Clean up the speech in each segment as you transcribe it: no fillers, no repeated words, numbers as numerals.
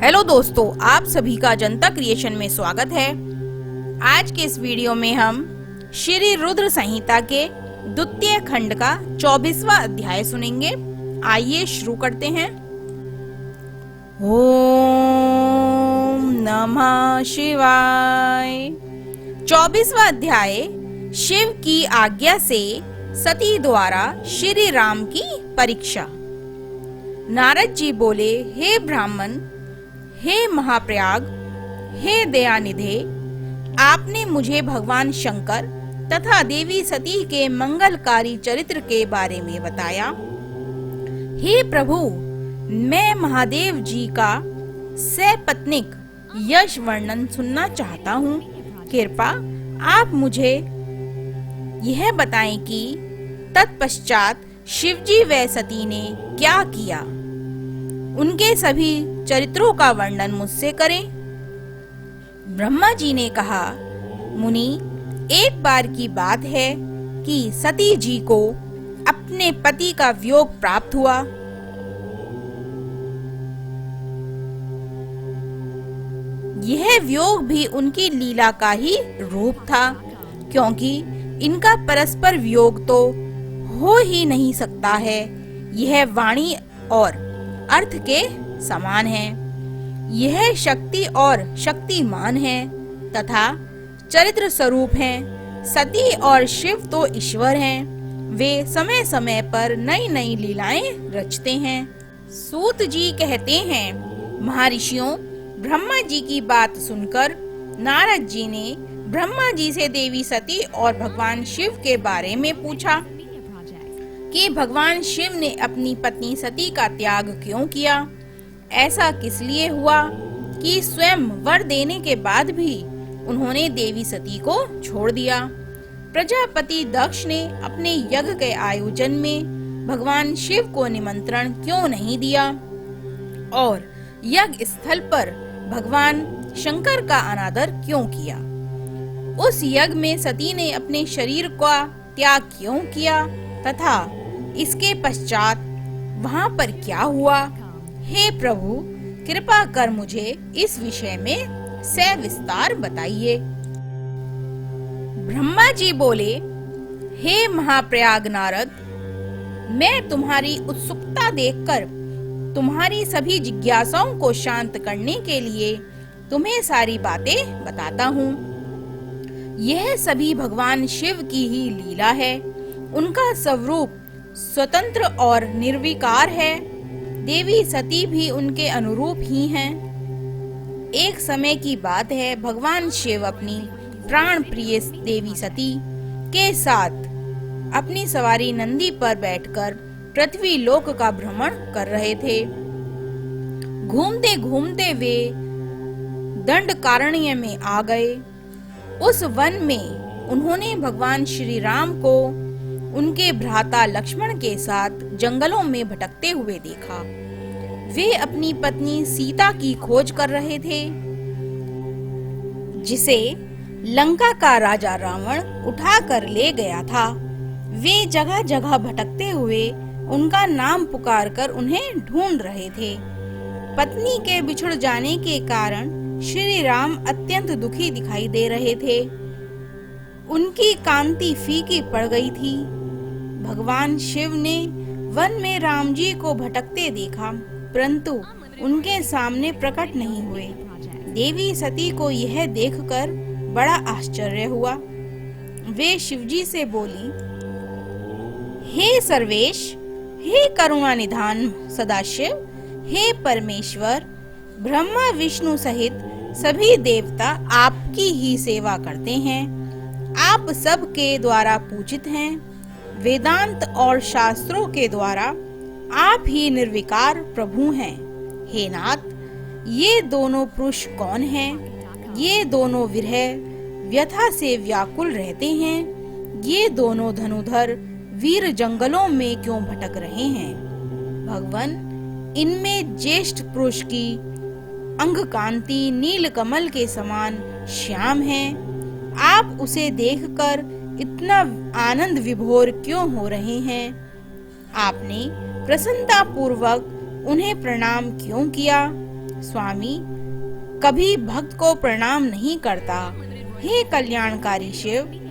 Hello दोस्तों, आप सभी का जनता क्रिएशन में स्वागत है। आज के इस वीडियो में हम श्री रुद्र संहिता के द्वितीय खंड का 24वां अध्याय सुनेंगे। आइए शुरू करते हैं। ओम नमः शिवाय। 24वां अध्याय शिव की आज्ञा से सती द्वारा श्री राम की परीक्षा। नारद जी बोले, हे ब्राह्मण, हे महाप्रयाग, हे दयानिधे, आपने मुझे भगवान शंकर तथा देवी सती के मंगलकारी चरित्र के बारे में बताया। हे प्रभु, मैं महादेव जी का सपत्नीक यश वर्णन सुनना चाहता हूँ। कृपा आप मुझे यह बताएं कि तत्पश्चात शिवजी व सती ने क्या किया। उनके सभी चरित्रों का वर्णन मुझसे करें। ब्रह्मा जी ने कहा, मुनि, एक बार की बात है कि सती जी को अपने पति का वियोग प्राप्त हुआ। यह वियोग भी उनकी लीला का ही रूप था, क्योंकि इनका परस्पर वियोग तो हो ही नहीं सकता है। यह वाणी और अर्थ के समान है। यह शक्ति और शक्तिमान है तथा चरित्र स्वरूप हैं। सती और शिव तो ईश्वर हैं। वे समय समय पर नई नई लीलाएं रचते हैं। सूत जी कहते हैं, महर्षियों, ब्रह्मा जी की बात सुनकर नारद जी ने ब्रह्मा जी से देवी सती और भगवान शिव के बारे में पूछा कि भगवान शिव ने अपनी पत्नी सती का त्याग क्यों किया। ऐसा किस लिए हुआ कि स्वयं वर देने के बाद भी उन्होंने देवी सती को छोड़ दिया। प्रजापति दक्ष ने अपने यज्ञ के आयोजन में भगवान शिव को निमंत्रण क्यों नहीं दिया और यज्ञ स्थल पर भगवान शंकर का अनादर क्यों किया। उस यज्ञ में सती ने अपने शरीर का त्याग क्यों किया तथा इसके पश्चात वहाँ पर क्या हुआ। हे प्रभु, कृपा कर मुझे इस विषय में सविस्तार बताइए। ब्रह्मा जी बोले, हे महाप्रयाग नारद, मैं तुम्हारी उत्सुकता देखकर तुम्हारी सभी जिज्ञासाओं को शांत करने के लिए तुम्हें सारी बातें बताता हूँ। यह सभी भगवान शिव की ही लीला है। उनका स्वरूप स्वतंत्र और निर्विकार है। देवी सती भी उनके अनुरूप ही हैं। एक समय की बात है, भगवान शिव अपनी प्राण प्रिय देवी सती के साथ अपनी सवारी नंदी पर बैठकर पृथ्वी लोक का भ्रमण कर रहे थे। घूमते घूमते वे दंडकारण्य में आ गए। उस वन में उन्होंने भगवान श्री राम को उनके भ्राता लक्ष्मण के साथ जंगलों में भटकते हुए देखा। वे अपनी पत्नी सीता की खोज कर रहे थे, जिसे लंका का राजा रावण उठा कर ले गया था। वे जगह जगह भटकते हुए उनका नाम पुकार कर उन्हें ढूंढ रहे थे। पत्नी के बिछुड़ जाने के कारण श्री राम अत्यंत दुखी दिखाई दे रहे थे। उनकी कांति फीकी पड़ गई थी। भगवान शिव ने वन में राम जी को भटकते देखा, परंतु उनके सामने प्रकट नहीं हुए। देवी सती को यह देखकर बड़ा आश्चर्य हुआ। वे शिवजी से बोली, हे सर्वेश, हे करुणा निधान सदाशिव, हे परमेश्वर, ब्रह्मा विष्णु सहित सभी देवता आपकी ही सेवा करते हैं। आप सब के द्वारा पूजित हैं। वेदांत और शास्त्रों के द्वारा आप ही निर्विकार प्रभु हैं। हे नाथ, ये दोनों पुरुष कौन हैं? ये दोनों विरह व्यथा से व्याकुल रहते हैं। ये दोनों धनुधर वीर जंगलों में क्यों भटक रहे हैं? भगवान, इनमें ज्येष्ठ पुरुष की अंग कांति नील कमल के समान श्याम है। आप उसे देखकर इतना आनंद विभोर क्यों हो रहे हैं? आपने प्रसन्नता पूर्वक उन्हें प्रणाम क्यों किया? स्वामी, कभी भक्त को प्रणाम नहीं करता। हे कल्याणकारी शिव,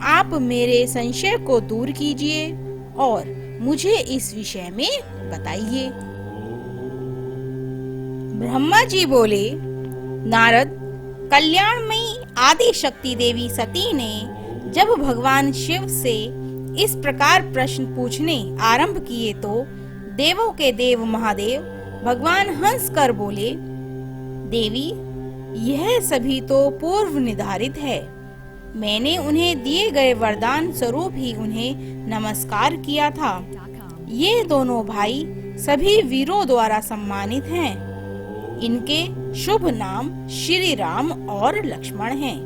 आप मेरे संशय को दूर कीजिए और मुझे इस विषय में बताइए। ब्रह्मा जी बोले, नारद, कल्याणमयी आदि शक्ति देवी सती ने जब भगवान शिव से इस प्रकार प्रश्न पूछने आरंभ किए तो देवों के देव महादेव भगवान हंस कर बोले, देवी, यह सभी तो पूर्व निर्धारित है। मैंने उन्हें दिए गए वरदान स्वरूप ही उन्हें नमस्कार किया था। ये दोनों भाई सभी वीरों द्वारा सम्मानित हैं। इनके शुभ नाम श्री राम और लक्ष्मण हैं।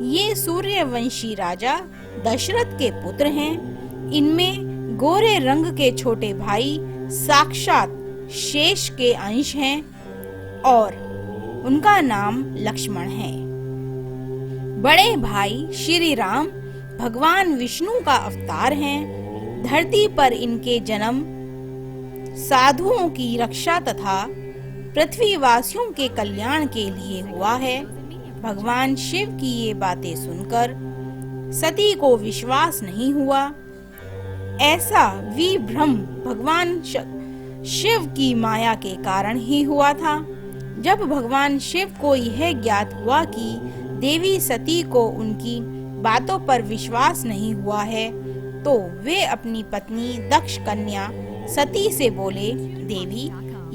ये सूर्यवंशी राजा दशरथ के पुत्र हैं। इनमें गोरे रंग के छोटे भाई साक्षात शेष के अंश हैं और उनका नाम लक्ष्मण है। बड़े भाई श्री राम भगवान विष्णु का अवतार हैं। धरती पर इनके जन्म साधुओं की रक्षा तथा पृथ्वीवासियों के कल्याण के लिए हुआ है। भगवान शिव की ये बातें सुनकर सती को विश्वास नहीं हुआ। ऐसा विभ्रम भगवान शिव की माया के कारण ही हुआ था। जब भगवान शिव को यह ज्ञात हुआ कि देवी सती को उनकी बातों पर विश्वास नहीं हुआ है, तो वे अपनी पत्नी दक्ष कन्या सती से बोले, देवी,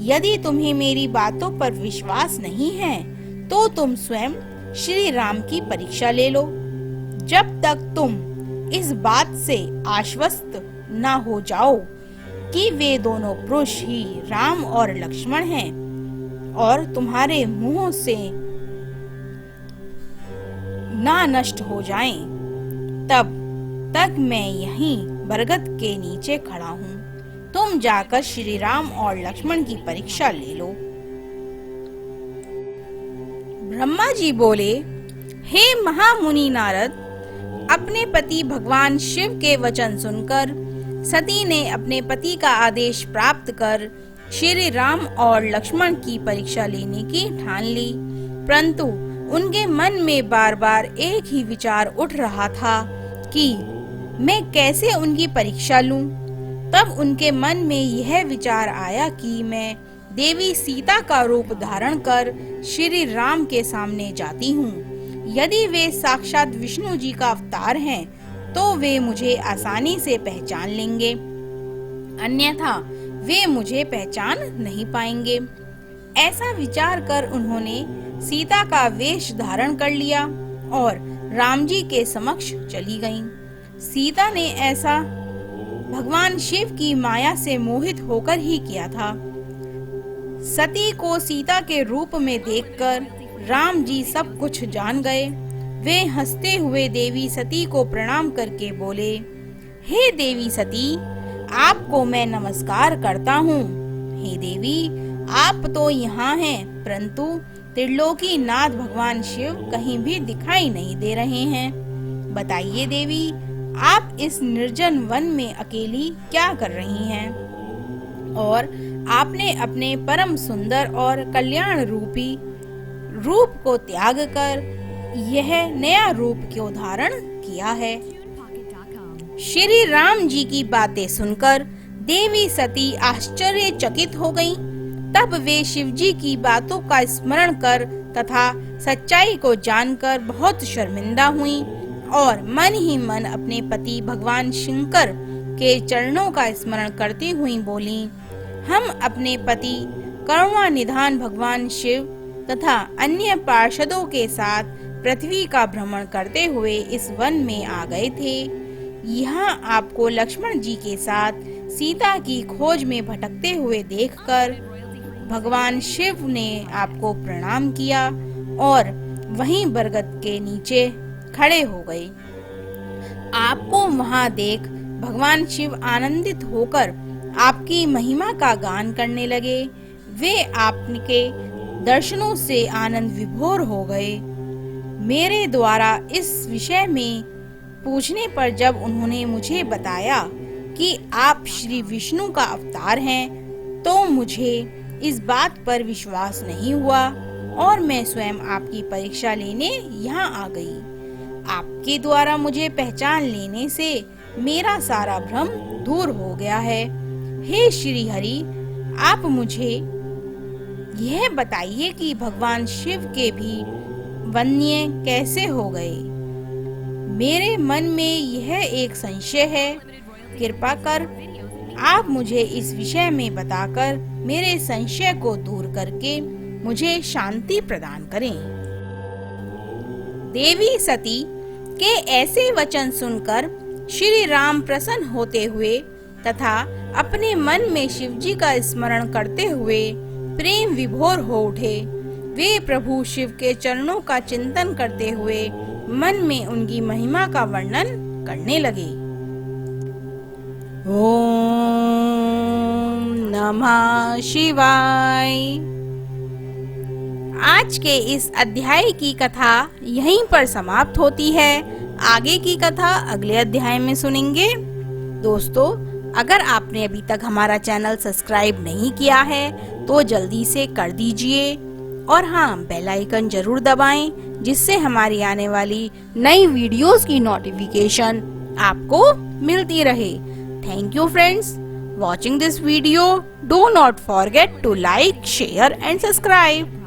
यदि तुम्हें मेरी बातों पर विश्वास नहीं है तो तुम स्वयं श्री राम की परीक्षा ले लो। जब तक तुम इस बात से आश्वस्त न हो जाओ कि वे दोनों पुरुष ही राम और लक्ष्मण हैं और तुम्हारे मुंह से ना नष्ट हो जाएं, तब तक मैं यहीं बरगद के नीचे खड़ा हूँ। तुम जाकर श्री राम और लक्ष्मण की परीक्षा ले लो। ब्रह्मा जी बोले, हे महामुनि नारद, अपने पति भगवान शिव के वचन सुनकर सती ने अपने पति का आदेश प्राप्त कर श्री राम और लक्ष्मण की परीक्षा लेने की ठान ली। परंतु उनके मन में बार बार एक ही विचार उठ रहा था कि मैं कैसे उनकी परीक्षा लूं। तब उनके मन में यह विचार आया कि मैं देवी सीता का रूप धारण कर श्री राम के सामने जाती हूँ। यदि वे साक्षात विष्णु जी का अवतार हैं, तो वे मुझे आसानी से पहचान लेंगे, अन्यथा वे मुझे पहचान नहीं पाएंगे। ऐसा विचार कर उन्होंने सीता का वेश धारण कर लिया और राम जी के समक्ष चली गईं। सीता ने ऐसा भगवान शिव की माया से मोहित होकर ही किया था। सती को सीता के रूप में देखकर राम जी सब कुछ जान गए। वे हंसते हुए देवी सती को प्रणाम करके बोले, हे देवी सती, आपको मैं नमस्कार करता हूँ। हे देवी, आप तो यहाँ हैं, परंतु त्रिलोकी नाथ भगवान शिव कहीं भी दिखाई नहीं दे रहे हैं। बताइए देवी, आप इस निर्जन वन में अकेली क्या कर रही हैं? और आपने अपने परम सुंदर और कल्याण रूपी रूप को त्याग कर यह नया रूप क्यों धारण किया है? श्री राम जी की बातें सुनकर देवी सती आश्चर्यचकित हो गईं। तब वे शिव जी की बातों का स्मरण कर तथा सच्चाई को जानकर बहुत शर्मिंदा हुईं और मन ही मन अपने पति भगवान शंकर के चरणों का स्मरण करती हुई बोली, हम अपने पति करुणा निधान भगवान शिव तथा अन्य पार्षदों के साथ पृथ्वी का भ्रमण करते हुए इस वन में आ गए थे। यहाँ आपको लक्ष्मण जी के साथ सीता की खोज में भटकते हुए देखकर भगवान शिव ने आपको प्रणाम किया और वहीं बरगद के नीचे खड़े हो गए। आपको वहां देख भगवान शिव आनंदित होकर आपकी महिमा का गान करने लगे। वे आपके दर्शनों से आनंद विभोर हो गए। मेरे द्वारा इस विषय में पूछने पर जब उन्होंने मुझे बताया कि आप श्री विष्णु का अवतार हैं, तो मुझे इस बात पर विश्वास नहीं हुआ और मैं स्वयं आपकी परीक्षा लेने यहाँ आ गई। आपके द्वारा मुझे पहचान लेने से मेरा सारा भ्रम दूर हो गया है। हे श्री हरि, आप मुझे यह बताइए कि भगवान शिव के भी वन्य कैसे हो गए। मेरे मन में यह एक संशय है। कृपा कर आप मुझे इस विषय में बताकर मेरे संशय को दूर करके मुझे शांति प्रदान करें। देवी सती के ऐसे वचन सुनकर श्री राम प्रसन्न होते हुए तथा अपने मन में शिवजी का स्मरण करते हुए प्रेम विभोर हो उठे। वे प्रभु शिव के चरणों का चिंतन करते हुए मन में उनकी महिमा का वर्णन करने लगे। ओम नमः शिवाय। आज के इस अध्याय की कथा यहीं पर समाप्त होती है। आगे की कथा अगले अध्याय में सुनेंगे। दोस्तों, अगर आपने अभी तक हमारा चैनल सब्सक्राइब नहीं किया है तो जल्दी से कर दीजिए और हाँ, बेल आइकन जरूर दबाएं जिससे हमारी आने वाली नई वीडियोस की नोटिफिकेशन आपको मिलती रहे। Thank you friends watching this video. Do not forget to like, share and subscribe.